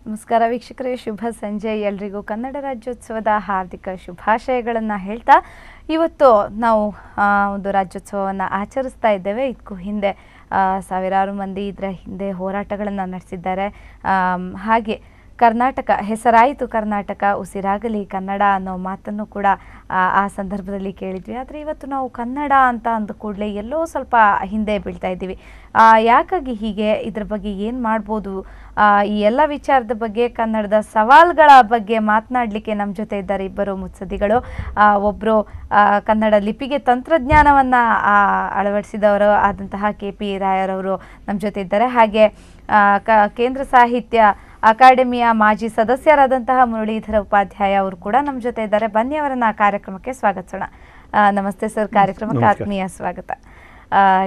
ನಮಸ್ಕಾರ ವೀಕ್ಷಕರೇ, ಶುಭ ಸಂಜೆ. ಎಲ್ರಿಗೂ ಕನ್ನಡ ರಾಜ್ಯೋತ್ಸವದ ಹಾರ್ದಿಕ ಶುಭಾಶಯಗಳನ್ನು ಹೇಳ್ತಾ ಇವತ್ತು ನಾವು ಒಂದು ರಾಜ್ಯೋತ್ಸವವನ್ನು ಆಚರಿಸ್ತಾ ಇದ್ದೇವೆ. ಇದಕ್ಕೂ ಹಿಂದೆ ಸಾವಿರಾರು ಮಂದಿ ಇದರ ಹಿಂದೆ ಹೋರಾಟಗಳನ್ನು ನಡೆಸಿದ್ದಾರೆ. ಹಾಗೆ ಕರ್ನಾಟಕ ಹೆಸರಾಯಿತು, ಕರ್ನಾಟಕ ಉಸಿರಾಗಲಿ ಕನ್ನಡ ಅನ್ನೋ ಮಾತನ್ನು ಕೂಡ ಆ ಸಂದರ್ಭದಲ್ಲಿ ಕೇಳಿದ್ವಿ. ಆದರೆ ಇವತ್ತು ನಾವು ಕನ್ನಡ ಅಂತ ಅಂದ ಕೂಡಲೇ ಎಲ್ಲೋ ಸ್ವಲ್ಪ ಹಿಂದೆ ಬೀಳ್ತಾ ಇದ್ದೀವಿ. ಯಾಕಾಗಿ ಹೀಗೆ, ಇದ್ರ ಬಗ್ಗೆ ಏನು ಮಾಡ್ಬೋದು, ಈ ಎಲ್ಲ ವಿಚಾರದ ಬಗ್ಗೆ, ಕನ್ನಡದ ಸವಾಲುಗಳ ಬಗ್ಗೆ ಮಾತನಾಡಲಿಕ್ಕೆ ನಮ್ಮ ಜೊತೆ ಇದ್ದಾರೆ ಇಬ್ಬರು ಮುತ್ಸದ್ದಿಗಳು. ಒಬ್ಬರು ಕನ್ನಡ ಲಿಪಿಗೆ ತಂತ್ರಜ್ಞಾನವನ್ನು ಅಳವಡಿಸಿದವರು ಆದಂತಹ KP ರಾಯರವರು ನಮ್ಮ ಜೊತೆ ಇದ್ದಾರೆ. ಹಾಗೆ ಕೇಂದ್ರ ಸಾಹಿತ್ಯ ಅಕಾಡೆಮಿಯ ಮಾಜಿ ಸದಸ್ಯರಾದಂತಹ ಮುರಳೀಧರ ಉಪಾಧ್ಯಾಯ ಅವರು ಕೂಡ ನಮ್ಮ ಜೊತೆ ಇದ್ದಾರೆ. ಬನ್ನಿ ಅವರನ್ನ ಕಾರ್ಯಕ್ರಮಕ್ಕೆ ಸ್ವಾಗತಿಸೋಣ. ನಮಸ್ತೆ ಸರ್, ಕಾರ್ಯಕ್ರಮಕ್ಕೆ ಆತ್ಮೀಯ ಸ್ವಾಗತ.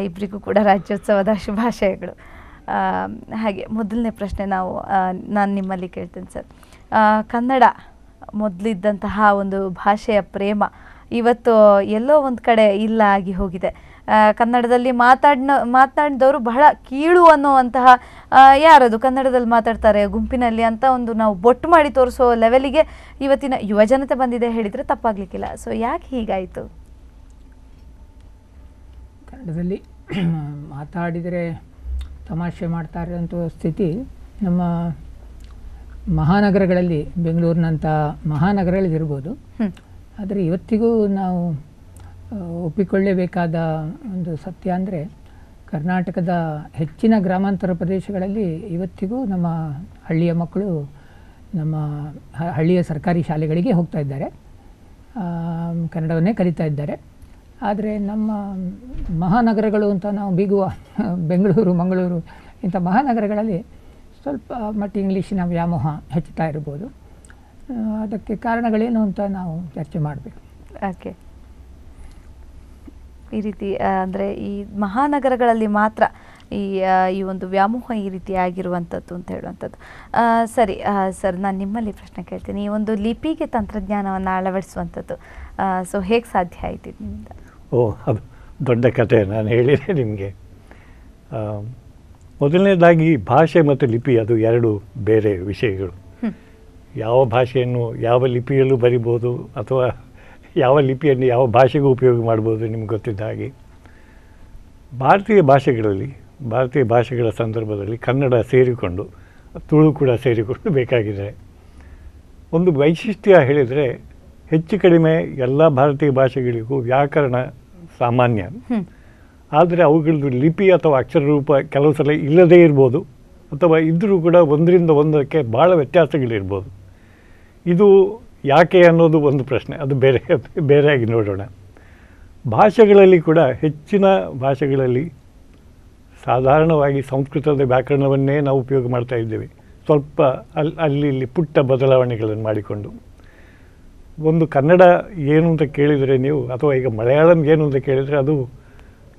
ಇಬ್ಬರಿಗೂ ಕೂಡ ರಾಜ್ಯೋತ್ಸವದ ಶುಭಾಶಯಗಳು. ಹಾಗೆ ಮೊದಲನೇ ಪ್ರಶ್ನೆ ನಾನು ನಿಮ್ಮಲ್ಲಿ ಕೇಳ್ತೇನೆ ಸರ್. ಕನ್ನಡ ಮೊದಲಿದ್ದಂತಹ ಒಂದು ಭಾಷೆಯ ಪ್ರೇಮ ಇವತ್ತು ಎಲ್ಲೋ ಒಂದು ಕಡೆ ಇಲ್ಲ ಆಗಿ ಹೋಗಿದೆ. ಕನ್ನಡದಲ್ಲಿ ಮಾತನಾಡಿದವರು ಬಹಳ ಕೀಳು ಅನ್ನುವಂತಹ, ಯಾರದು ಕನ್ನಡದಲ್ಲಿ ಮಾತಾಡ್ತಾರೆ ಗುಂಪಿನಲ್ಲಿ ಅಂತ ಒಂದು ನಾವು ಬೊಟ್ಟು ಮಾಡಿ ತೋರಿಸೋ ಲೆವೆಲಿಗೆ ಇವತ್ತಿನ ಯುವಜನತೆ ಬಂದಿದೆ ಹೇಳಿದರೆ ತಪ್ಪಾಗಲಿಕ್ಕಿಲ್ಲ. ಸೊ ಯಾಕೆ ಹೀಗಾಯಿತು? ಕನ್ನಡದಲ್ಲಿ ಮಾತಾಡಿದರೆ ತಮಾಷೆ ಮಾಡ್ತಾರೆ ಅಂತ ಸ್ಥಿತಿ ನಮ್ಮ ಮಹಾನಗರಗಳಲ್ಲಿ, ಬೆಂಗಳೂರಿನಂಥ ಮಹಾನಗರಗಳಲ್ಲಿ ಇರ್ಬೋದು. ಆದರೆ ಇವತ್ತಿಗೂ ನಾವು ಒಪ್ಪಿಕೊಳ್ಳಲೇಬೇಕಾದ ಒಂದು ಸತ್ಯ ಅಂದರೆ ಕರ್ನಾಟಕದ ಹೆಚ್ಚಿನ ಗ್ರಾಮಾಂತರ ಪ್ರದೇಶಗಳಲ್ಲಿ ಇವತ್ತಿಗೂ ನಮ್ಮ ಹಳ್ಳಿಯ ಮಕ್ಕಳು ನಮ್ಮ ಹಳ್ಳಿಯ ಸರ್ಕಾರಿ ಶಾಲೆಗಳಿಗೆ ಹೋಗ್ತಾ ಇದ್ದಾರೆ, ಕನ್ನಡವನ್ನೇ ಕಲಿತಾ ಇದ್ದಾರೆ. ಆದರೆ ನಮ್ಮ ಮಹಾನಗರಗಳು ಅಂತ ನಾವು ಬೀಗುವ ಬೆಂಗಳೂರು, ಮಂಗಳೂರು ಇಂಥ ಮಹಾನಗರಗಳಲ್ಲಿ ಸ್ವಲ್ಪ ಮಟ್ಟಿಗೆ ಇಂಗ್ಲೀಷಿನ ವ್ಯಾಮೋಹ ಹೆಚ್ಚುತ್ತಾ ಇರ್ಬೋದು. ಅದಕ್ಕೆ ಕಾರಣಗಳೇನು ಅಂತ ನಾವು ಚರ್ಚೆ ಮಾಡಬೇಕು. ಓಕೆ, ಈ ರೀತಿ ಅಂದರೆ ಈ ಮಹಾನಗರಗಳಲ್ಲಿ ಮಾತ್ರ ಈ ಒಂದು ವ್ಯಾಮೋಹ ಈ ರೀತಿ ಆಗಿರುವಂಥದ್ದು ಅಂತ ಹೇಳುವಂಥದ್ದು. ಸರಿ ಸರ್, ನಾನು ನಿಮ್ಮಲ್ಲಿ ಪ್ರಶ್ನೆ ಕೇಳ್ತೀನಿ. ಈ ಒಂದು ಲಿಪಿಗೆ ತಂತ್ರಜ್ಞಾನವನ್ನು ಅಳವಡಿಸುವಂಥದ್ದು ಸೊ ಹೇಗೆ ಸಾಧ್ಯ ಆಯಿತು ನಿಮ್ಮಿಂದ? ಅದು ದೊಡ್ಡ ಕಥೆ. ನಾನು ಹೇಳಿದೆ ನಿಮಗೆ. ಮೊದಲನೇದಾಗಿ ಭಾಷೆ ಮತ್ತು ಲಿಪಿ ಅದು ಎರಡು ಬೇರೆ ವಿಷಯಗಳು. ಯಾವ ಭಾಷೆಯನ್ನು ಯಾವ ಲಿಪಿಯಲ್ಲೂ ಬರಿಬೋದು ಅಥವಾ ಯಾವ ಲಿಪಿಯನ್ನು ಯಾವ ಭಾಷೆಗೂ ಉಪಯೋಗ ಮಾಡ್ಬೋದು. ನಿಮ್ಗೆ ಗೊತ್ತಿದ್ದ ಹಾಗೆ ಭಾರತೀಯ ಭಾಷೆಗಳ ಸಂದರ್ಭದಲ್ಲಿ ಕನ್ನಡ ಸೇರಿಕೊಂಡು ತುಳು ಕೂಡ ಸೇರಿಕೊಂಡು ಬೇಕಾಗಿದೆ. ಒಂದು ವೈಶಿಷ್ಟ್ಯ ಹೇಳಿದರೆ ಹೆಚ್ಚು ಕಡಿಮೆ ಎಲ್ಲ ಭಾರತೀಯ ಭಾಷೆಗಳಿಗೂ ವ್ಯಾಕರಣ ಸಾಮಾನ್ಯ. ಆದರೆ ಅವುಗಳದ್ದು ಲಿಪಿ ಅಥವಾ ಅಕ್ಷರ ರೂಪ ಕೆಲವು ಸಲ ಇಲ್ಲದೇ ಇರ್ಬೋದು, ಅಥವಾ ಇದ್ದರೂ ಕೂಡ ಒಂದರಿಂದ ಒಂದಕ್ಕೆ ಭಾಳ ವ್ಯತ್ಯಾಸಗಳಿರ್ಬೋದು. ಇದು ಯಾಕೆ ಅನ್ನೋದು ಒಂದು ಪ್ರಶ್ನೆ, ಅದು ಬೇರೆಯಾಗಿ ನೋಡೋಣ. ಭಾಷೆಗಳಲ್ಲಿ ಕೂಡ ಹೆಚ್ಚಿನ ಭಾಷೆಗಳಲ್ಲಿ ಸಾಧಾರಣವಾಗಿ ಸಂಸ್ಕೃತದ ವ್ಯಾಕರಣವನ್ನೇ ನಾವು ಉಪಯೋಗ ಮಾಡ್ತಾ ಇದ್ದೇವೆ. ಸ್ವಲ್ಪ ಅಲ್ಲಿ ಇಲ್ಲಿ ಪುಟ್ಟ ಬದಲಾವಣೆಗಳನ್ನು ಮಾಡಿಕೊಂಡು. ಒಂದು ಕನ್ನಡ ಏನು ಅಂತ ಕೇಳಿದರೆ ನೀವು, ಅಥವಾ ಈಗ ಮಲಯಾಳಂ ಏನು ಅಂತ ಕೇಳಿದರೆ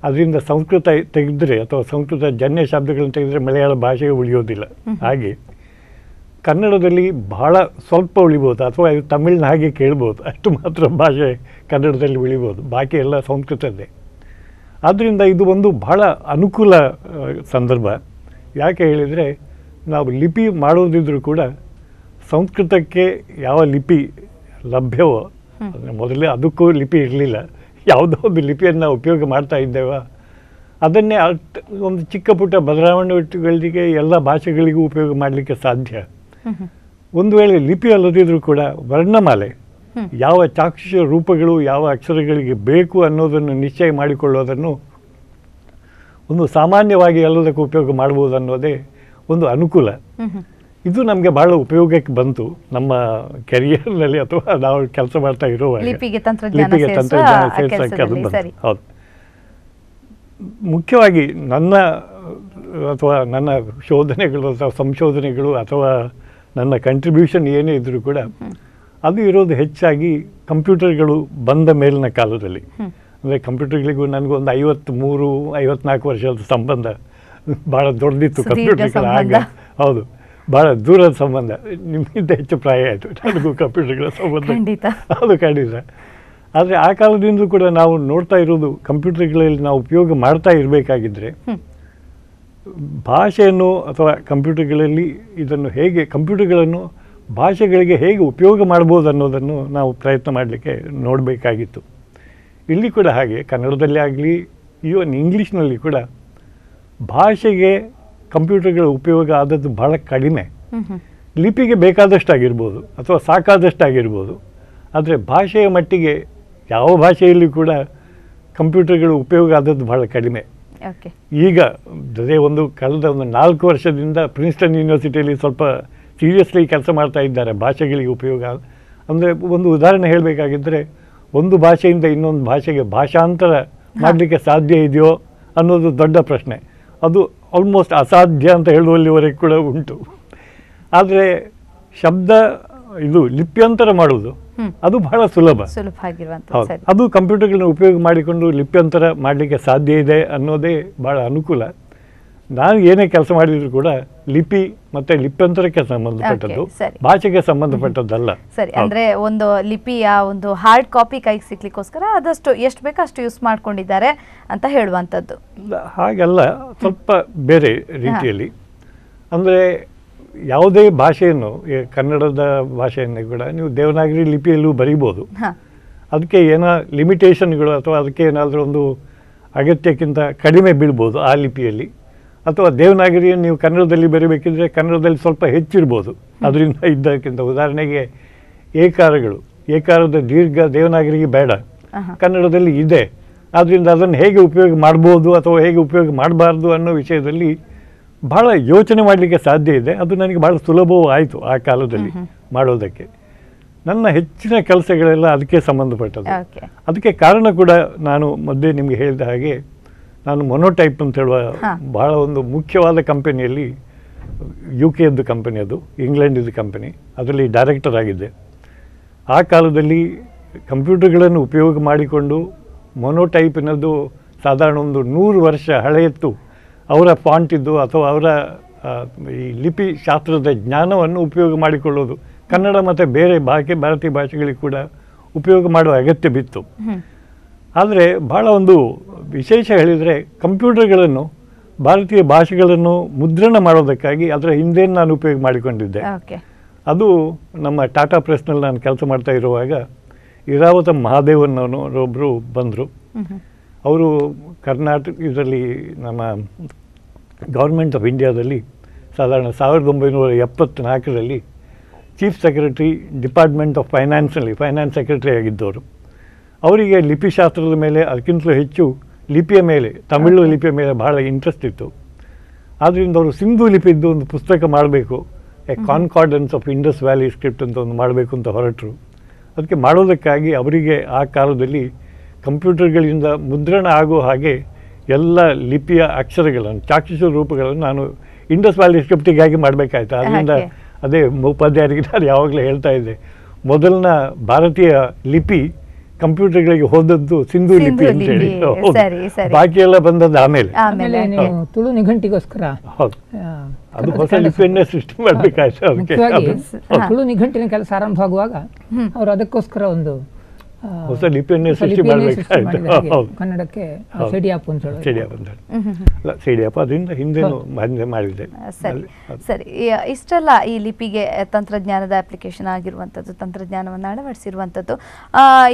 ಅದರಿಂದ ಸಂಸ್ಕೃತ ತೆಗೆದರೆ ಅಥವಾ ಸಂಸ್ಕೃತ ಜನ್ಯ ಶಬ್ದಗಳನ್ನು ತೆಗೆದರೆ ಮಲಯಾಳ ಭಾಷೆಗೆ ಉಳಿಯೋದಿಲ್ಲ. ಹಾಗೆ ಕನ್ನಡದಲ್ಲಿ ಬಹಳ ಸ್ವಲ್ಪ ಉಳಿಬೋದು, ಅಥವಾ ಇದು ತಮಿಳಿನ ಹಾಗೆ ಕೇಳ್ಬೋದು, ಅಷ್ಟು ಮಾತ್ರ ಭಾಷೆ ಕನ್ನಡದಲ್ಲಿ ಉಳಿಬೋದು, ಬಾಕಿ ಎಲ್ಲ ಸಂಸ್ಕೃತದ್ದೇ. ಆದ್ದರಿಂದ ಇದು ಒಂದು ಬಹಳ ಅನುಕೂಲ ಸಂದರ್ಭ. ಯಾಕೆ ಹೇಳಿದರೆ ನಾವು ಲಿಪಿ ಮಾಡೋದಿದ್ರೂ ಕೂಡ ಸಂಸ್ಕೃತಕ್ಕೆ ಯಾವ ಲಿಪಿ ಲಭ್ಯವೋ, ಮೊದಲೇ ಅದಕ್ಕೂ ಲಿಪಿ ಇರಲಿಲ್ಲ, ಯಾವುದೋ ಒಂದು ಲಿಪಿಯನ್ನು ನಾವು ಉಪಯೋಗ ಮಾಡ್ತಾ ಇದ್ದೇವೆ, ಅದನ್ನೇ ಒಂದು ಚಿಕ್ಕ ಪುಟ್ಟ ಬದಲಾವಣೆಗಳಿಗೆ ಎಲ್ಲ ಭಾಷೆಗಳಿಗೂ ಉಪಯೋಗ ಮಾಡಲಿಕ್ಕೆ ಸಾಧ್ಯ. ಒಂದು ವೇಳೆ ಲಿಪಿ ಅಲ್ಲದಿದ್ರೂ ಕೂಡ ವರ್ಣಮಾಲೆ, ಯಾವ ಚಾಕ್ಷುಷ ರೂಪಗಳು ಯಾವ ಅಕ್ಷರಗಳಿಗೆ ಬೇಕು ಅನ್ನೋದನ್ನು ನಿಶ್ಚಯ ಮಾಡಿಕೊಳ್ಳೋದನ್ನು ಒಂದು ಸಾಮಾನ್ಯವಾಗಿ ಎಲ್ಲದಕ್ಕೂ ಉಪಯೋಗ ಮಾಡ್ಬೋದು ಅನ್ನೋದೇ ಒಂದು ಅನುಕೂಲ. ಇದು ನಮಗೆ ಭಾಳ ಉಪಯೋಗಕ್ಕೆ ಬಂತು ನಮ್ಮ ಕೆರಿಯರ್ನಲ್ಲಿ, ಅಥವಾ ನಾವು ಕೆಲಸ ಮಾಡ್ತಾ ಇರುವಾಗ ಲಿಪಿಗೆ ತಂತ್ರಜ್ಞಾನ ಸೇರಿಸೋಕ್ಕೆ ಅದು ಬಂತು. ಹೌದು, ಮುಖ್ಯವಾಗಿ ನನ್ನ ಶೋಧನೆಗಳು ಅಥವಾ ಸಂಶೋಧನೆಗಳು ಅಥವಾ ನನ್ನ ಕಂಟ್ರಿಬ್ಯೂಷನ್ ಏನೇ ಇದ್ದರೂ ಕೂಡ ಅದು ಇರೋದು ಹೆಚ್ಚಾಗಿ ಕಂಪ್ಯೂಟರ್ಗಳು ಬಂದ ಮೇಲಿನ ಕಾಲದಲ್ಲಿ. ಅಂದರೆ ಕಂಪ್ಯೂಟರ್ಗಳಿಗೂ ನನಗೂ ಒಂದು 53-54 ವರ್ಷದ ಸಂಬಂಧ ಭಾಳ ದೊಡ್ಡದಿತ್ತು ಕಂಪ್ಯೂಟರ್ಗಳ ಆಗ. ಹೌದು, ಭಾಳ ದೂರದ ಸಂಬಂಧ. ನಿಮ್ಮಿಂದ ಹೆಚ್ಚು ಪ್ರಾಯ ಆಯಿತು ನನಗೂ ಕಂಪ್ಯೂಟರ್ಗಳ ಸಂಬಂಧ, ಅದು ಖಂಡಿತ. ಆದರೆ ಆ ಕಾಲದಿಂದಲೂ ಕೂಡ ನಾವು ನೋಡ್ತಾ ಇರೋದು ಕಂಪ್ಯೂಟರ್ಗಳಲ್ಲಿ ನಾವು ಉಪಯೋಗ ಮಾಡ್ತಾ ಇರಬೇಕಾಗಿದ್ದರೆ ಭಾಷೆಯನ್ನು ಅಥವಾ ಕಂಪ್ಯೂಟರ್ಗಳಲ್ಲಿ ಇದನ್ನು ಹೇಗೆ ಕಂಪ್ಯೂಟರ್ಗಳನ್ನು ಭಾಷೆಗಳಿಗೆ ಹೇಗೆ ಉಪಯೋಗ ಮಾಡ್ಬೋದು ಅನ್ನೋದನ್ನು ನಾವು ಪ್ರಯತ್ನ ಮಾಡಲಿಕ್ಕೆ ನೋಡಬೇಕಾಗಿತ್ತು. ಇಲ್ಲಿ ಕೂಡ ಹಾಗೆ ಕನ್ನಡದಲ್ಲಿ ಆಗಲಿ ಈವನ್ ಇಂಗ್ಲೀಷ್ನಲ್ಲಿ ಕೂಡ ಭಾಷೆಗೆ ಕಂಪ್ಯೂಟರ್ಗಳ ಉಪಯೋಗ ಆದದ್ದು ಬಹಳ ಕಡಿಮೆ. ಲಿಪಿಗೆ ಬೇಕಾದಷ್ಟಾಗಿರ್ಬೋದು ಅಥವಾ ಸಾಕಾದಷ್ಟಾಗಿರ್ಬೋದು, ಆದರೆ ಭಾಷೆಯ ಮಟ್ಟಿಗೆ ಯಾವ ಭಾಷೆಯಲ್ಲಿ ಕೂಡ ಕಂಪ್ಯೂಟರ್ಗಳು ಉಪಯೋಗ ಆದದ್ದು ಬಹಳ ಕಡಿಮೆ. ಈಗ ಅದೇ ಕಳೆದ 4 ವರ್ಷದಿಂದ ಪ್ರಿನ್ಸ್ಟನ್ ಯೂನಿವರ್ಸಿಟಿಯಲ್ಲಿ ಸ್ವಲ್ಪ ಸೀರಿಯಸ್ಲಿ ಕೆಲಸ ಮಾಡ್ತಾ ಇದ್ದಾರೆ ಭಾಷೆಗಳಿಗೆ ಉಪಯೋಗ. ಅಂದರೆ ಒಂದು ಉದಾಹರಣೆ ಹೇಳಬೇಕಾಗಿದ್ದರೆ, ಒಂದು ಭಾಷೆಯಿಂದ ಇನ್ನೊಂದು ಭಾಷೆಗೆ ಭಾಷಾಂತರ ಮಾಡಲಿಕ್ಕೆ ಸಾಧ್ಯ ಇದೆಯೋ ಅನ್ನೋದು ದೊಡ್ಡ ಪ್ರಶ್ನೆ. ಅದು ಆಲ್ಮೋಸ್ಟ್ ಅಸಾಧ್ಯ ಅಂತ ಹೇಳುವಲ್ಲಿವರೆಗೆ ಕೂಡ ಉಂಟು. ಆದರೆ ಲಿಪ್ಯಂತರ ಮಾಡೋದು ಅದು ಬಹಳ ಸುಲಭ. ಹೌದು, ಅದು ಕಂಪ್ಯೂಟರ್ಗಳನ್ನ ಉಪಯೋಗ ಮಾಡಿಕೊಂಡು ಲಿಪ್ಯಂತರ ಮಾಡಲಿಕ್ಕೆ ಸಾಧ್ಯ ಇದೆ ಅನ್ನೋದೇ ಭಾಳ ಅನುಕೂಲ. ನಾನು ಏನೇ ಕೆಲಸ ಮಾಡಿದ್ರು ಕೂಡ ಲಿಪಿ ಮತ್ತೆ ಲಿಪ್ಯಂತರಕ್ಕೆ ಸಂಬಂಧಪಟ್ಟದ್ದು, ಭಾಷೆಗೆ ಸಂಬಂಧಪಟ್ಟದ್ದಲ್ಲ. ಸರಿ, ಅಂದ್ರೆ ಒಂದು ಲಿಪಿಯ ಒಂದು ಹಾರ್ಡ್ ಕಾಪಿ ಕೈಗೆ ಸಿಕ್ಲಿಕ್ಕೋಸ್ಕರ ಆದಷ್ಟು ಎಷ್ಟು ಬೇಕೋ ಅಷ್ಟು ಯೂಸ್ ಮಾಡ್ಕೊಂಡಿದ್ದಾರೆ ಅಂತ ಹೇಳುವಂಥದ್ದು. ಹಾಗೆಲ್ಲ ಸ್ವಲ್ಪ ಬೇರೆ ರೀತಿಯಲ್ಲಿ. ಅಂದರೆ ಯಾವುದೇ ಭಾಷೆಯನ್ನು, ಕನ್ನಡದ ಭಾಷೆಯನ್ನು ಕೂಡ ನೀವು ದೇವನಾಗರಿ ಲಿಪಿಯಲ್ಲೂ ಬರೀಬೋದು. ಅದಕ್ಕೆ ಏನೋ ಲಿಮಿಟೇಷನ್ಗಳು ಅಥವಾ ಅದಕ್ಕೆ ಏನಾದರೂ ಒಂದು ಅಗತ್ಯಕ್ಕಿಂತ ಕಡಿಮೆ ಬೀಳ್ಬೋದು ಆ ಲಿಪಿಯಲ್ಲಿ. ಅಥವಾ ದೇವನಾಗರಿಯನ್ನು ನೀವು ಕನ್ನಡದಲ್ಲಿ ಬರೀಬೇಕಿದ್ರೆ ಕನ್ನಡದಲ್ಲಿ ಸ್ವಲ್ಪ ಹೆಚ್ಚಿರ್ಬೋದು ಅದರಿಂದ ಇದ್ದಕ್ಕಿಂತ. ಉದಾಹರಣೆಗೆ ಏಕಾರದ ದೀರ್ಘ ದೇವನಾಗರಿಗೆ ಬೇಡ, ಕನ್ನಡದಲ್ಲಿ ಇದೆ. ಆದ್ದರಿಂದ ಅದನ್ನು ಹೇಗೆ ಉಪಯೋಗ ಮಾಡ್ಬೋದು ಅಥವಾ ಹೇಗೆ ಉಪಯೋಗ ಮಾಡಬಾರ್ದು ಅನ್ನೋ ವಿಷಯದಲ್ಲಿ ಭಾಳ ಯೋಚನೆ ಮಾಡಲಿಕ್ಕೆ ಸಾಧ್ಯ ಇದೆ. ಅದು ನನಗೆ ಭಾಳ ಸುಲಭವೂ ಆಯಿತು ಆ ಕಾಲದಲ್ಲಿ ಮಾಡೋದಕ್ಕೆ. ನನ್ನ ಹೆಚ್ಚಿನ ಕೆಲಸಗಳೆಲ್ಲ ಅದಕ್ಕೆ ಸಂಬಂಧಪಟ್ಟದ್ದು. ಅದಕ್ಕೆ ಕಾರಣ ಕೂಡ ನಾನು ಮೊದಲೇ ನಿಮಗೆ ಹೇಳಿದ ಹಾಗೆ, ನಾನು ಮೊನೋಟೈಪ್ ಅಂತ ಹೇಳುವ ಭಾಳ ಒಂದು ಮುಖ್ಯವಾದ ಕಂಪನಿಯಲ್ಲಿ, UK ಕಂಪನಿ, ಅದು ಇಂಗ್ಲೆಂಡಿದ್ದು ಕಂಪನಿ, ಅದರಲ್ಲಿ ಡೈರೆಕ್ಟರ್ ಆಗಿದ್ದೆ. ಆ ಕಾಲದಲ್ಲಿ ಕಂಪ್ಯೂಟರ್ಗಳನ್ನು ಉಪಯೋಗ ಮಾಡಿಕೊಂಡು ಮೊನೋಟೈಪಿನದ್ದು ಸಾಧಾರಣ 100 ವರ್ಷ ಹಳೆಯತ್ತು ಅವರ ಫಾಂಟ್ ಇದ್ದು ಅಥವಾ ಅವರ ಈ ಲಿಪಿ ಶಾಸ್ತ್ರದ ಜ್ಞಾನವನ್ನು ಉಪಯೋಗ ಮಾಡಿಕೊಳ್ಳೋದು ಕನ್ನಡ ಮತ್ತು ಬೇರೆ ಭಾರತೀಯ ಭಾಷೆಗಳಿಗೆ ಕೂಡ ಉಪಯೋಗ ಮಾಡುವ ಅಗತ್ಯ ಬಿತ್ತು. ಆದರೆ ಭಾಳ ಒಂದು ವಿಶೇಷ ಹೇಳಿದರೆ, ಕಂಪ್ಯೂಟರ್ಗಳನ್ನು ಭಾರತೀಯ ಭಾಷೆಗಳನ್ನು ಮುದ್ರಣ ಮಾಡೋದಕ್ಕಾಗಿ ಅದರ ಹಿಂದೆ ನಾನು ಉಪಯೋಗ ಮಾಡಿಕೊಂಡಿದ್ದೆ. ಅದು ನಮ್ಮ ಟಾಟಾ ಪ್ರೆಸ್ನಲ್ಲಿ ನಾನು ಕೆಲಸ ಮಾಡ್ತಾ ಇರುವಾಗ ಇರಾವತ ಮಹಾದೇವನ್ನೊಬ್ಬರು ಬಂದರು. ಅವರು ಇದರಲ್ಲಿ ನಮ್ಮ ಗೌರ್ಮೆಂಟ್ ಆಫ್ ಇಂಡಿಯಾದಲ್ಲಿ ಸಾಧಾರಣ 1974ರಲ್ಲಿ chief secretary department of finance secretary ಆಗಿದ್ದವರು. ಅವರಿಗೆ ಲಿಪಿಶಾಸ್ತ್ರದ ಮೇಲೆ ಅದಕ್ಕಿಂತಲೂ ಹೆಚ್ಚು ಲಿಪಿಯ ಮೇಲೆ, ತಮಿಳು ಲಿಪಿಯ ಮೇಲೆ ಬಹಳ ಇಂಟ್ರೆಸ್ಟ್ ಇತ್ತು. ಆದ್ದರಿಂದ ಅವರು ಸಿಂಧೂ ಲಿಪಿದ್ದು ಒಂದು ಪುಸ್ತಕ ಮಾಡಬೇಕು, a concordance of Indus valley script ಅಂತ ಒಂದು ಮಾಡಬೇಕು ಅಂತ ಹೊರಟರು. ಅದಕ್ಕೆ ಮಾಡೋದಕ್ಕಾಗಿ ಅವರಿಗೆ ಆ ಕಾಲದಲ್ಲಿ ಕಂಪ್ಯೂಟರ್ಗಳಿಂದ ಮುದ್ರಣ ಆಗೋ ಹಾಗೆ ಎಲ್ಲ ಲಿಪಿಯ ಅಕ್ಷರಗಳನ್ನು, ಚಾಕ್ಷುಷ ರೂಪಗಳನ್ನು ನಾನು ಇಂಡಸ್ ವ್ಯಾಲಿ ಸ್ಕ್ರಿಪ್ಟಿಗಾಗಿ ಮಾಡಬೇಕಾಯ್ತು. ಅದರಿಂದ ಅದೇ ಉಪಾಧ್ಯಾಯರಿಗೆ ನಾನು ಯಾವಾಗಲೂ ಹೇಳ್ತಾ ಇದ್ದೆ, ಮೊದಲನ ಭಾರತೀಯ ಲಿಪಿ ಕಂಪ್ಯೂಟರ್ಗಳಿಗೆ ಹೋದದ್ದು ಸಿಂಧೂ ಲಿಪಿ ಅಂತೇಳಿ. ಬಾಕಿ ಎಲ್ಲ ಬಂದದ್ದು ಆಮೇಲೆ ತುಳು ನಿಘಂಟಿಗೋಸ್ಕರ ಅದು ಹೊಸ ಲಿಪಿಯನ್ನೇ ಸೃಷ್ಟಿ ಮಾಡಬೇಕಾಯ್ತು. ಅದಕ್ಕೆ ತುಳು ನಿಘಂಟಿನ ಕೆಲಸ ಆರಂಭ ಆಗುವಾಗ ಅವರು ಅದಕ್ಕೋಸ್ಕರ ಒಂದು ಹೊಸ ಲಿಪಿಯನ್ನೇ ಸೃಷ್ಟಿ ಮಾಡಬೇಕಾಯ್ತು. ಕನ್ನಡಕ್ಕೆ ಸಿಡಿಯಾಪ್ ಅಂತ ಸಿಡಿಯಾಪ್ ಅದರಿಂದ ಹಿಂದೆನೂ ಮಾಡಿದೆ. ಸರಿ, ಇಷ್ಟೆಲ್ಲ ಈ ಲಿಪಿಗೆ ತಂತ್ರಜ್ಞಾನದ ಅಪ್ಲಿಕೇಶನ್ ಆಗಿರುವಂಥದ್ದು, ತಂತ್ರಜ್ಞಾನವನ್ನು ಅಳವಡಿಸಿರುವಂಥದ್ದು,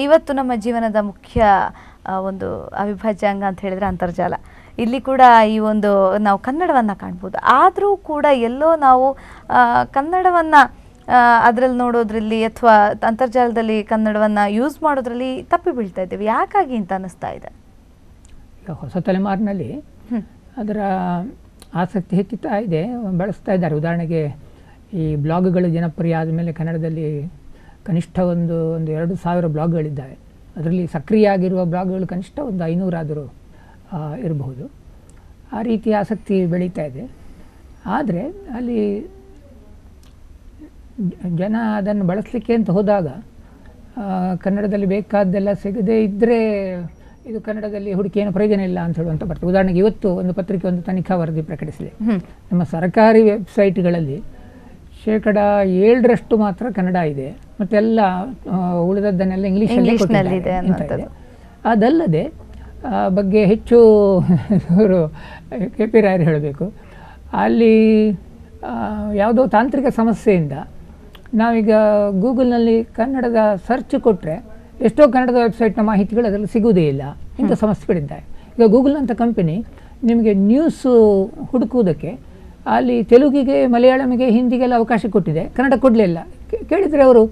ಇವತ್ತು ನಮ್ಮ ಜೀವನದ ಮುಖ್ಯ ಒಂದು ಅವಿಭಾಜ್ಯ ಅಂಗ ಅಂತ ಹೇಳಿದ್ರೆ ಅಂತರ್ಜಾಲ. ಇಲ್ಲಿ ಕೂಡ ಈ ಒಂದು ನಾವು ಕನ್ನಡವನ್ನು ಕಾಣ್ಬೋದು. ಆದರೂ ಕೂಡ ಎಲ್ಲೋ ನಾವು ಕನ್ನಡವನ್ನು ಅದರಲ್ಲಿ ನೋಡೋದ್ರಲ್ಲಿ ಅಥವಾ ಅಂತರ್ಜಾಲದಲ್ಲಿ ಕನ್ನಡವನ್ನು ಯೂಸ್ ಮಾಡೋದ್ರಲ್ಲಿ ತಪ್ಪಿ ಬೀಳ್ತಾ ಇದ್ದೇವೆ. ಯಾಕಾಗಿ ಅಂತ ಅನ್ನಿಸ್ತಾ ಇದೆ? ಹೊಸ ತಲೆಮಾರಿನಲ್ಲಿ ಅದರ ಆಸಕ್ತಿ ಹೆಚ್ಚುತ್ತಾ ಇದೆ, ಬಳಸ್ತಾ ಇದ್ದಾರೆ. ಉದಾಹರಣೆಗೆ ಈ ಬ್ಲಾಗ್ಗಳು ಜನಪ್ರಿಯ ಆದಮೇಲೆ ಕನ್ನಡದಲ್ಲಿ ಕನಿಷ್ಠ ಒಂದು 2,000 ಬ್ಲಾಗ್ಗಳಿದ್ದಾವೆ. ಅದರಲ್ಲಿ ಸಕ್ರಿಯ ಆಗಿರುವ ಬ್ಲಾಗ್ಗಳು ಕನಿಷ್ಠ ಒಂದು 500 ಆದರೂ ಇರಬಹುದು. ಆ ರೀತಿ ಆಸಕ್ತಿ ಬೆಳೀತಾ ಇದೆ. ಆದರೆ ಅಲ್ಲಿ ಜನ ಅದನ್ನು ಬಳಸಲಿಕ್ಕೆ ಅಂತ ಹೋದಾಗ ಕನ್ನಡದಲ್ಲಿ ಬೇಕಾದ್ದೆಲ್ಲ ಸಿಗದೇ ಇದ್ದರೆ ಇದು ಕನ್ನಡದಲ್ಲಿ ಹುಡುಕಿ ಏನು ಪ್ರಯೋಜನ ಇಲ್ಲ ಅಂತ ಹೇಳುವಂಥ ಬರ್ತದೆ. ಉದಾಹರಣೆಗೆ ಇವತ್ತು ಒಂದು ಪತ್ರಿಕೆ ಒಂದು ತನಿಖಾ ವರದಿ ಪ್ರಕಟಿಸಿದೆ. ನಮ್ಮ ಸರ್ಕಾರಿ ವೆಬ್ಸೈಟ್ಗಳಲ್ಲಿ 7% ಮಾತ್ರ ಕನ್ನಡ ಇದೆ, ಮತ್ತೆಲ್ಲ ಉಳಿದದ್ದನ್ನೆಲ್ಲ ಇಂಗ್ಲೀಷಲ್ಲಿ ಕೊಟ್ಟಿದ್ದಾರೆ. ಅದಲ್ಲದೆ ಬಗ್ಗೆ ಹೆಚ್ಚು ಇವರು ಕೆ ಪಿ ರಾಯರು ಹೇಳಬೇಕು. ಅಲ್ಲಿ ಯಾವುದೋ ತಾಂತ್ರಿಕ ಸಮಸ್ಯೆಯಿಂದ ನಾವೀಗ ಗೂಗಲ್ನಲ್ಲಿ ಕನ್ನಡದ ಸರ್ಚ್ ಕೊಟ್ಟರೆ ಎಷ್ಟೋ ಕನ್ನಡದ ವೆಬ್ಸೈಟ್ನ ಮಾಹಿತಿಗಳು ಅದರಲ್ಲಿ ಸಿಗುವುದೇ ಇಲ್ಲ. ಇಂಥ ಸಮಸ್ಯೆಗಳಿದ್ದಾವೆ. ಈಗ ಗೂಗಲ್ ಅಂತ ಕಂಪನಿ ನಿಮಗೆ ನ್ಯೂಸು ಹುಡುಕುವುದಕ್ಕೆ ಅಲ್ಲಿ ತೆಲುಗಿಗೆ, ಮಲಯಾಳಮಿಗೆ, ಹಿಂದಿಗೆಲ್ಲ ಅವಕಾಶ ಕೊಟ್ಟಿದೆ, ಕನ್ನಡ ಕೊಡಲಿಲ್ಲ. ಕೇಳಿದರೆ ಅವರು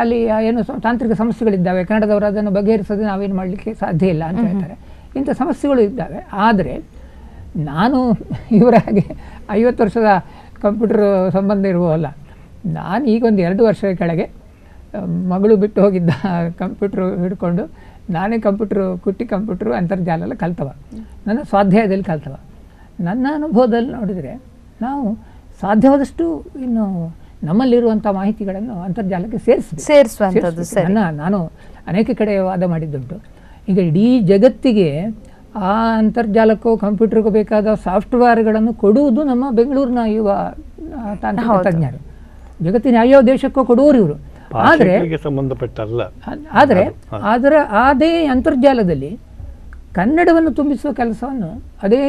ಅಲ್ಲಿ ಏನು ತಾಂತ್ರಿಕ ಸಮಸ್ಯೆಗಳಿದ್ದಾವೆ, ಕನ್ನಡದವರು ಅದನ್ನು ಬಗೆಹರಿಸೋದು ನಾವೇನು ಮಾಡಲಿಕ್ಕೆ ಸಾಧ್ಯ ಇಲ್ಲ ಅಂತ ಹೇಳ್ತಾರೆ. ಇಂಥ ಸಮಸ್ಯೆಗಳು ಇದ್ದಾವೆ. ಆದರೆ ನಾನು ಇವರ ಹಾಗೆ 50 ವರ್ಷದ ಕಂಪ್ಯೂಟರ್ ಸಂಬಂಧ ಇರುವಲ್ಲ. ನಾನು ಈಗೊಂದು 2 ವರ್ಷದ ಕೆಳಗೆ ಮಗಳು ಬಿಟ್ಟು ಹೋಗಿದ್ದ ಕಂಪ್ಯೂಟ್ರು ಹಿಡ್ಕೊಂಡು ನಾನೇ ಕುಟ್ಟಿ ಕಂಪ್ಯೂಟ್ರು ಅಂತರ್ಜಾಲ ಎಲ್ಲ ಕಲ್ತವ, ನನ್ನ ಸ್ವಾಧ್ಯಾಯದಲ್ಲಿ ಕಲ್ತವ. ನನ್ನ ಅನುಭವದಲ್ಲಿ ನೋಡಿದರೆ ನಾವು ಸಾಧ್ಯವಾದಷ್ಟು ಇನ್ನು ನಮ್ಮಲ್ಲಿರುವಂಥ ಮಾಹಿತಿಗಳನ್ನು ಅಂತರ್ಜಾಲಕ್ಕೆ ಸೇರಿಸುವಂಥದ್ದು. ನಾನು ಅನೇಕ ಕಡೆ ವಾದ ಮಾಡಿದ್ದುಂಟು. ಈಗ ಇಡೀ ಜಗತ್ತಿಗೆ ಆ ಅಂತರ್ಜಾಲಕ್ಕೂ ಕಂಪ್ಯೂಟರ್ಗೂ ಬೇಕಾದ ಸಾಫ್ಟ್ವೇರ್ಗಳನ್ನು ಕೊಡುವುದು ನಮ್ಮ ಬೆಂಗಳೂರಿನ ಯುವ ತಾಂತ್ರಿಕ ತಜ್ಞರು. ಜಗತ್ತಿನ ಯಾವ ದೇಶಕ್ಕೂ ಕೊಡುವರು ಇವರು. ಆದರೆ ಸಂಬಂಧಪಟ್ಟಲ್ಲ. ಅದರ ಅದೇ ಅಂತರ್ಜಾಲದಲ್ಲಿ ಕನ್ನಡವನ್ನು ತುಂಬಿಸುವ ಕೆಲಸವನ್ನು ಅದೇ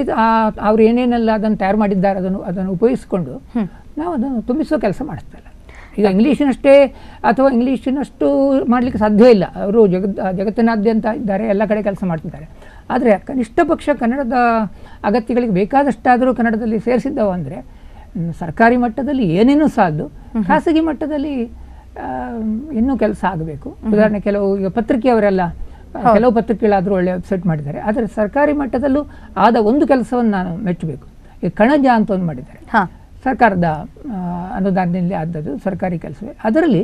ಅವರು ಏನೇನೆಲ್ಲ ಅದನ್ನು ತಯಾರು ಮಾಡಿದ್ದಾರೆ ಅದನ್ನು ಉಪಯೋಗಿಸಿಕೊಂಡು ನಾವು ಅದನ್ನು ತುಂಬಿಸುವ ಕೆಲಸ ಮಾಡಿಸ್ತಾರೆ. ಈಗ ಇಂಗ್ಲೀಷಿನಷ್ಟೇ ಅಥವಾ ಇಂಗ್ಲೀಷಿನಷ್ಟು ಮಾಡಲಿಕ್ಕೆ ಸಾಧ್ಯ ಇಲ್ಲ. ಅವರು ಜಗತ್ತಿನಾದ್ಯಂತ ಇದ್ದಾರೆ, ಎಲ್ಲ ಕಡೆ ಕೆಲಸ ಮಾಡ್ತಿದ್ದಾರೆ. ಆದರೆ ಕನಿಷ್ಠ ಪಕ್ಷ ಕನ್ನಡದ ಅಗತ್ಯಗಳಿಗೆ ಬೇಕಾದಷ್ಟಾದರೂ ಕನ್ನಡದಲ್ಲಿ ಸೇರಿಸಿದ್ದವು ಅಂದರೆ ಸರ್ಕಾರಿ ಮಟ್ಟದಲ್ಲಿ ಏನೇನೂ ಸಾಲದು, ಖಾಸಗಿ ಮಟ್ಟದಲ್ಲಿ ಇನ್ನೂ ಕೆಲಸ ಆಗಬೇಕು. ಉದಾಹರಣೆ ಕೆಲವು ಈಗ ಪತ್ರಿಕೆಯವರೆಲ್ಲ ಕೆಲವು ಪತ್ರಿಕೆಗಳಾದರೂ ಒಳ್ಳೆಯ ವೆಬ್ಸೈಟ್ ಮಾಡಿದ್ದಾರೆ. ಆದರೆ ಸರ್ಕಾರಿ ಮಟ್ಟದಲ್ಲೂ ಆದ ಒಂದು ಕೆಲಸವನ್ನು ನಾನು ಮೆಚ್ಚಬೇಕು. ಈಗ ಕಣಜ ಅಂತ ಒಂದು ಮಾಡಿದ್ದಾರೆ, ಸರ್ಕಾರದ ಅನುದಾನದಲ್ಲಿ ಆದದ್ದು ಸರ್ಕಾರಿ ಕೆಲಸವೇ. ಅದರಲ್ಲಿ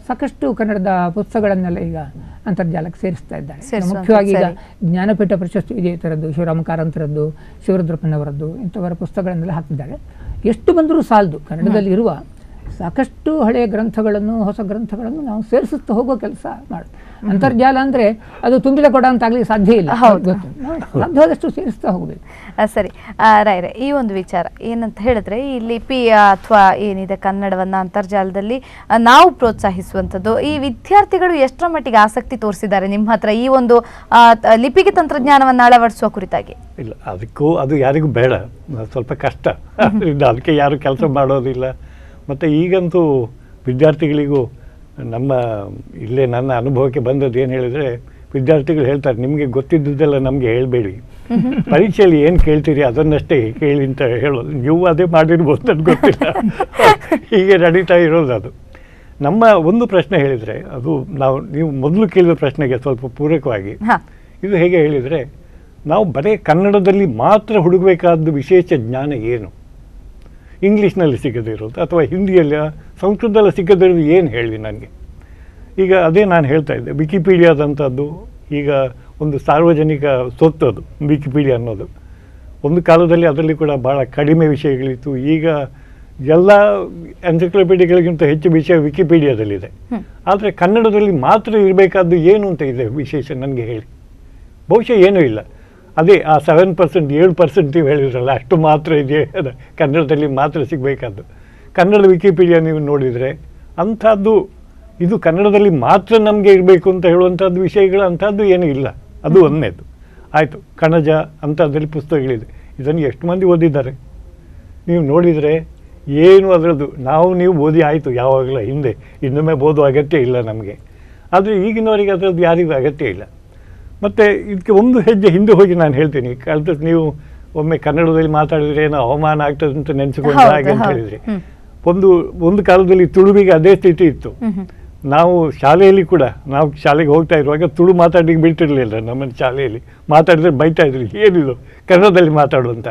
ಸಾಕಷ್ಟು ಕನ್ನಡದ ಪುಸ್ತಕಗಳನ್ನೆಲ್ಲ ಈಗ ಅಂತರ್ಜಾಲಕ್ಕೆ ಸೇರಿಸ್ತಾ ಇದ್ದಾರೆ. ಮುಖ್ಯವಾಗಿ ಈಗ ಜ್ಞಾನಪೀಠ ಪ್ರಶಸ್ತಿ ವಿಜೇತರದ್ದು, ಶಿವರಾಮ ಕಾರಂತರದ್ದು, ಶಿವರುದ್ರಪ್ಪನವರದ್ದು ಇಂಥವರ ಪುಸ್ತಕಗಳನ್ನೆಲ್ಲ ಹಾಕಿದ್ದಾರೆ. ಎಷ್ಟು ಬಂದರೂ ಸಾಲದು. ಕನ್ನಡದಲ್ಲಿ ಇರುವ ಸಾಕಷ್ಟು ಹಳೆಯ ಗ್ರಂಥಗಳನ್ನು, ಹೊಸ ಗ್ರಂಥಗಳನ್ನು ನಾವು ಸೇರಿಸುತ್ತಾ ಹೋಗೋ ಕೆಲಸ ಮಾಡೋದು. ಅಂತರ್ಜಾಲ ಅಂದರೆ ಅದು ತುಂಬಿದ ಕೊಡ ಅಂತ ಆಗಲಿಕ್ಕೆ ಸಾಧ್ಯ ಇಲ್ಲ. ಸಾಧ್ಯವಾದಷ್ಟು ಸೇರಿಸ್ತಾ ಹೋಗಬೇಕು. ಸರಿ ರಾಯ್ರೆ, ಈ ಒಂದು ವಿಚಾರ ಏನಂತ ಹೇಳಿದ್ರೆ, ಈ ಲಿಪಿ ಅಥವಾ ಏನಿದೆ ಕನ್ನಡವನ್ನು ಅಂತರ್ಜಾಲದಲ್ಲಿ ನಾವು ಪ್ರೋತ್ಸಾಹಿಸುವಂಥದ್ದು, ಈ ವಿದ್ಯಾರ್ಥಿಗಳು ಎಷ್ಟರ ಮಟ್ಟಿಗೆ ಆಸಕ್ತಿ ತೋರಿಸಿದ್ದಾರೆ ನಿಮ್ಮ ಹತ್ರ ಈ ಒಂದು ಲಿಪಿಗೆ ತಂತ್ರಜ್ಞಾನವನ್ನು ಅಳವಡಿಸುವ ಕುರಿತಾಗಿ? ಇಲ್ಲ, ಅದಕ್ಕೂ ಅದು ಯಾರಿಗೂ ಬೇಡ, ಸ್ವಲ್ಪ ಕಷ್ಟ. ಅದಕ್ಕೆ ಯಾರು ಕೆಲಸ ಮಾಡೋದಿಲ್ಲ. ಮತ್ತು ಈಗಂತೂ ವಿದ್ಯಾರ್ಥಿಗಳಿಗೂ ನಮ್ಮ ಇಲ್ಲೇ ನನ್ನ ಅನುಭವಕ್ಕೆ ಬಂದದ್ದು ಏನು ಹೇಳಿದರೆ, ವಿದ್ಯಾರ್ಥಿಗಳು ಹೇಳ್ತಾರೆ, ನಿಮಗೆ ಗೊತ್ತಿದ್ದದ್ದೆಲ್ಲ ನಮಗೆ ಹೇಳಬೇಡಿ, ಪರೀಕ್ಷೆಯಲ್ಲಿ ಏನು ಕೇಳ್ತೀರಿ ಅದನ್ನಷ್ಟೇ ಕೇಳಿ ಅಂತ ಹೇಳೋದು. ನೀವು ಅದೇ ಮಾಡಿರ್ಬೋದು, ನನಗೆ ಗೊತ್ತಿಲ್ಲ. ಹೀಗೆ ನಡೀತಾ ಇರೋದು ಅದು. ನಮ್ಮ ಒಂದು ಪ್ರಶ್ನೆ ಹೇಳಿದರೆ, ಅದು ನೀವು ಮೊದಲು ಕೇಳಿದ ಪ್ರಶ್ನೆಗೆ ಸ್ವಲ್ಪ ಪೂರಕವಾಗಿ ಇದು ಹೇಗೆ ಹೇಳಿದರೆ, ನಾವು ಬರೀ ಕನ್ನಡದಲ್ಲಿ ಮಾತ್ರ ಹುಡುಕಬೇಕಾದ ವಿಶೇಷ ಜ್ಞಾನ ಏನು? ಇಂಗ್ಲೀಷ್ನಲ್ಲಿ ಸಿಗದೇ ಇರೋದು ಅಥವಾ ಹಿಂದಿಯಲ್ಲಿ, ಸಂಸ್ಕೃತದಲ್ಲಿ ಸಿಗದೇ ಇರೋದು ಏನು ಹೇಳಿ ನನಗೆ? ಈಗ ಅದೇ ನಾನು ಹೇಳ್ತಾ ಇದ್ದೆ, ವಿಕಿಪೀಡಿಯಾದಂಥದ್ದು ಈಗ ಒಂದು ಸಾರ್ವಜನಿಕ ಸ್ವತ್ತು. ಅದು ವಿಕಿಪೀಡಿಯಾ ಅನ್ನೋದು ಒಂದು ಕಾಲದಲ್ಲಿ ಅದರಲ್ಲಿ ಕೂಡ ಭಾಳ ಕಡಿಮೆ ವಿಷಯಗಳಿತ್ತು. ಈಗ ಎಲ್ಲ ಎನ್ಸೈಕ್ಲೋಪೀಡಿಯಾಗಳಿಗಿಂತ ಹೆಚ್ಚು ವಿಷಯ ವಿಕಿಪೀಡಿಯಾದಲ್ಲಿದೆ. ಆದರೆ ಕನ್ನಡದಲ್ಲಿ ಮಾತ್ರ ಇರಬೇಕಾದ್ದು ಏನು ಅಂತ ಇದೆ ವಿಶೇಷ ನನಗೆ ಹೇಳಿ? ಬಹುಶಃ ಏನೂ ಇಲ್ಲ. ಅದೇ ಆ 7%, 7% ನೀವು ಹೇಳಿದ್ರಲ್ಲ, ಅಷ್ಟು ಮಾತ್ರ ಇದೆ. ಅದು ಕನ್ನಡದಲ್ಲಿ ಮಾತ್ರ ಸಿಗಬೇಕಾದ್ದು. ಕನ್ನಡ ವಿಕಿಪೀಡಿಯಾ ನೀವು ನೋಡಿದರೆ ಅಂಥದ್ದು ಇದು ಕನ್ನಡದಲ್ಲಿ ಮಾತ್ರ ನಮಗೆ ಇರಬೇಕು ಅಂತ ಹೇಳುವಂಥದ್ದು ವಿಷಯಗಳು ಅಂಥದ್ದು ಏನೂ ಇಲ್ಲ. ಅದು ಒಂದನೇದು ಆಯಿತು. ಕಣಜ ಅಂಥದ್ದಲ್ಲಿ ಪುಸ್ತಕಗಳಿದೆ. ಇದನ್ನು ಎಷ್ಟು ಮಂದಿ ಓದಿದ್ದಾರೆ ನೀವು ನೋಡಿದರೆ? ಏನು ಅದರದ್ದು ನೀವು ಓದಿ ಆಯಿತು ಯಾವಾಗಲೂ, ಹಿಂದೆ ಇನ್ನೊಮ್ಮೆ ಓದೋ ಅಗತ್ಯ ಇಲ್ಲ ನಮಗೆ. ಆದರೆ ಈಗಿನವರಿಗೆ ಅದರದ್ದು ಯಾರಿಗೂ ಅಗತ್ಯ ಇಲ್ಲ. ಮತ್ತು ಇದಕ್ಕೆ ಒಂದು ಹೆಜ್ಜೆ ಹಿಂದೆ ಹೋಗಿ ನಾನು ಹೇಳ್ತೀನಿ, ಕಳೆದ ನೀವು ಒಮ್ಮೆ ಕನ್ನಡದಲ್ಲಿ ಮಾತಾಡಿದರೆ ಏನೋ ಅವಮಾನ ಆಗ್ತದೆ ಅಂತ ನೆನೆಸಿಕೊಂಡು ಹಾಗೆ ಅಂತ ಹೇಳಿದ್ರಿ. ಒಂದು ಕಾಲದಲ್ಲಿ ತುಳುವಿಗೆ ಅದೇ ಸ್ಥಿತಿ ಇತ್ತು. ನಾವು ಶಾಲೆಯಲ್ಲಿ ಕೂಡ, ನಾವು ಶಾಲೆಗೆ ಹೋಗ್ತಾ ಇರುವಾಗ ತುಳು ಮಾತಾಡಲಿಕ್ಕೆ ಬಿಡ್ತಿರ್ಲಿಲ್ಲ. ನಮ್ಮ ಶಾಲೆಯಲ್ಲಿ ಮಾತಾಡಿದ್ರೆ ಬೈತಾ ಇದ್ರು, ಏನಿದು ಕನ್ನಡದಲ್ಲಿ ಮಾತಾಡು ಅಂತ.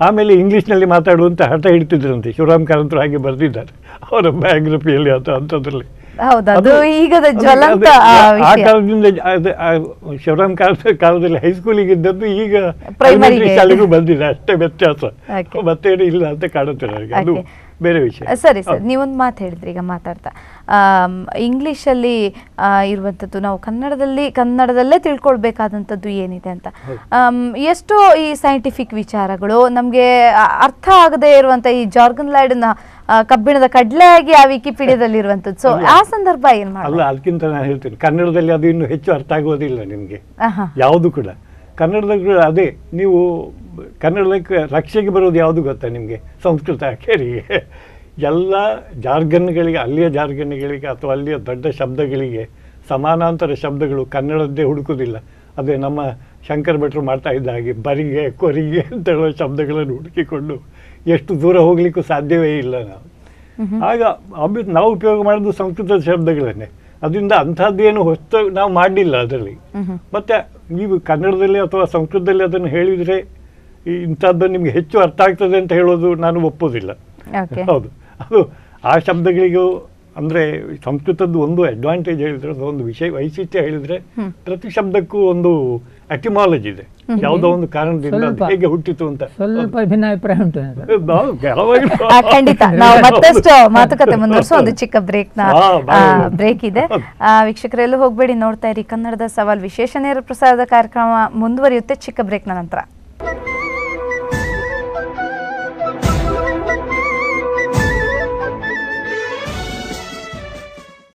ಆಮೇಲೆ ಇಂಗ್ಲೀಷ್ನಲ್ಲಿ ಮಾತಾಡುವಂತ ಹಠ ಹಿಡ್ತಿದ್ರಂತೆ. ಶಿವರಾಮ್ ಕಾರಂತರು ಹಾಗೆ ಬರೆದಿದ್ದಾರೆ ಅವರ ಬಯೋಗ್ರಫಿಯಲ್ಲಿ ಅಥವಾ ಅಂಥದ್ರಲ್ಲಿ. ಆ ಕಾಲದಿಂದ ಶಿವರಾಮ್ ಕಾಲದಲ್ಲಿ ಹೈಸ್ಕೂಲಿಗೆ ಇದ್ದದ್ದು ಈಗ ಪ್ರೈಮರಿ ಶಾಲೆಗೂ ಬಂದಿದೆ, ಅಷ್ಟೇ ವ್ಯತ್ಯಾಸ, ಮತ್ತೇನು ಇಲ್ಲ ಅಂತ ಕಾಣುತ್ತೆ ನನಗೆ. ಅದು ಬೇರೆ ವಿಷಯ. ಸರಿ ಸರ್, ನೀವೊಂದು ಮಾತು ಹೇಳಿದ್ರಿ ಈಗ ಮಾತಾಡ್ತಾ, ಇಂಗ್ಲೀಷಲ್ಲಿ ಇರುವಂಥದ್ದು ನಾವು ಕನ್ನಡದಲ್ಲೇ ತಿಳ್ಕೊಳ್ಬೇಕಾದಂಥದ್ದು ಏನಿದೆ ಅಂತ. ಎಷ್ಟೋ ಈ ಸೈಂಟಿಫಿಕ್ ವಿಚಾರಗಳು ನಮಗೆ ಅರ್ಥ ಆಗದೇ ಇರುವಂಥ ಈ ಜಾರ್ಗನ್ಲೈಡ್ನ ಕಬ್ಬಿಣದ ಕಡ್ಲೆಯಾಗಿ ಆ ವಿಕಿಪೀಡಿಯಾದಲ್ಲಿ ಇರುವಂಥದ್ದು. ಸೊ ಆ ಸಂದರ್ಭ ಏನು ಮಾಡಲ್ಲ? ಅದಕ್ಕಿಂತ ನಾನು ಹೇಳ್ತೀನಿ, ಕನ್ನಡದಲ್ಲಿ ಅದು ಇನ್ನು ಹೆಚ್ಚು ಅರ್ಥ ಆಗೋದಿಲ್ಲ ನಿಮಗೆ ಯಾವುದು ಕೂಡ. ಕನ್ನಡದ ಅದೇ ನೀವು ಕನ್ನಡಕ್ಕೆ ರಕ್ಷೆಗೆ ಬರೋದು ಯಾವುದು ಗೊತ್ತಾ ನಿಮಗೆ? ಸಂಸ್ಕೃತ ಕೆರಿಗೆ ಎಲ್ಲ ಜಾರ್ಗನ್ಗಳಿಗೆ, ಅಲ್ಲಿಯ ಜಾರ್ಗನ್ಗಳಿಗೆ ಅಥವಾ ಅಲ್ಲಿಯ ದೊಡ್ಡ ಶಬ್ದಗಳಿಗೆ ಸಮಾನಾಂತರ ಶಬ್ದಗಳು ಕನ್ನಡದ್ದೇ ಹುಡುಕೋದಿಲ್ಲ. ಅದೇ ನಮ್ಮ ಶಂಕರ ಭಟ್ರು ಮಾಡ್ತಾ ಇದ್ದ ಹಾಗೆ ಬರಿಗೆ ಕೊರಿಗೆ ಅಂತ ಹೇಳೋ ಶಬ್ದಗಳನ್ನು ಹುಡುಕಿಕೊಂಡು ಎಷ್ಟು ದೂರ ಹೋಗ್ಲಿಕ್ಕೂ ಸಾಧ್ಯವೇ ಇಲ್ಲ ನಾವು. ಆಗ ನಾವು ಉಪಯೋಗ ಮಾಡೋದು ಸಂಸ್ಕೃತದ ಶಬ್ದಗಳನ್ನೇ. ಅದರಿಂದ ಅಂಥದ್ದೇನು ಹೊಸ್ತು ನಾವು ಮಾಡಲಿಲ್ಲ ಅದರಲ್ಲಿ. ಮತ್ತು ನೀವು ಕನ್ನಡದಲ್ಲಿ ಅಥವಾ ಸಂಸ್ಕೃತದಲ್ಲಿ ಅದನ್ನು ಹೇಳಿದರೆ ಇಂಥದ್ದು ನಿಮಗೆ ಹೆಚ್ಚು ಅರ್ಥ ಆಗ್ತದೆ ಅಂತ ಹೇಳೋದು ನಾನು ಒಪ್ಪೋದಿಲ್ಲ. ಹೌದು, ಅದು ಆ ಶಬ್ದಗಳಿಗೂ ಅಂದರೆ ಸಂಸ್ಕೃತದ್ದು ಒಂದು ಅಡ್ವಾಂಟೇಜ್ ಹೇಳಿದರೆ, ಒಂದು ವೈಶಿಷ್ಟ್ಯ ಹೇಳಿದರೆ, ಪ್ರತಿ ಶಬ್ದಕ್ಕೂ ಒಂದು ಎಟಿಮಾಲಜಿ ಇದೆ. ಯಾವುದೋ ಒಂದು ಕಾರಣದಿಂದ ಅದು ಹೇಗೆ ಹುಟ್ಟಿತು ಅಂತ ಸ್ವಲ್ಪ ಭಿನ್ನಾಭಿಪ್ರಾಯ ಉಂಟು. ಖಂಡಿತ ನಾವು ಮತ್ತಷ್ಟು ಮಾತುಕತೆ ಮುಂದುವರಿಸುವ ಒಂದು ಚಿಕ್ಕ ಬ್ರೇಕ್ ಇದೆ. ವೀಕ್ಷಕರೆಲ್ಲೂ ಹೋಗಬೇಡಿ, ನೋಡ್ತಾ ಇರಿ ಕನ್ನಡದ ಸವಾಲ್ ವಿಶೇಷ ನೇರ ಪ್ರಸಾರದ ಕಾರ್ಯಕ್ರಮ ಮುಂದುವರಿಯುತ್ತೆ ಚಿಕ್ಕ ಬ್ರೇಕ್ನ ನಂತರ.